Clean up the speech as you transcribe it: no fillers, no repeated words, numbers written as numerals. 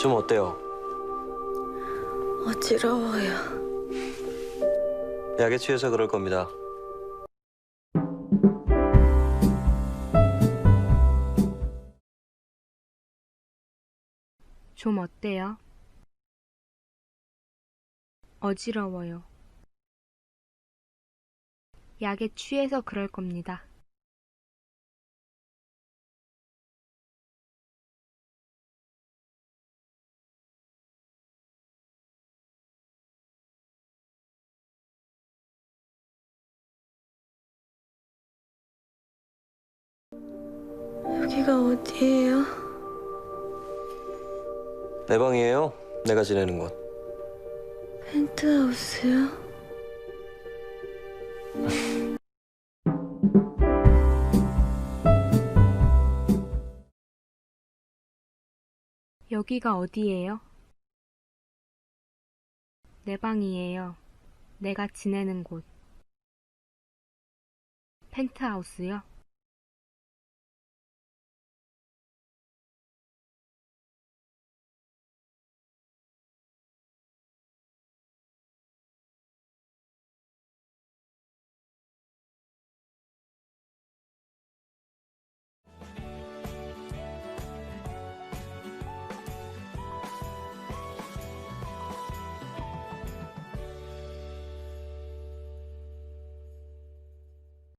좀 어때요? 어지러워요. 약에 취해서 그럴 겁니다. 좀 어때요? 어지러워요. 약에 취해서 그럴 겁니다. 여기가 어디예요? 내 방이에요. 내가 지내는 곳. 펜트하우스요? 여기가 어디예요? 내 방이에요. 내가 지내는 곳. 펜트하우스요?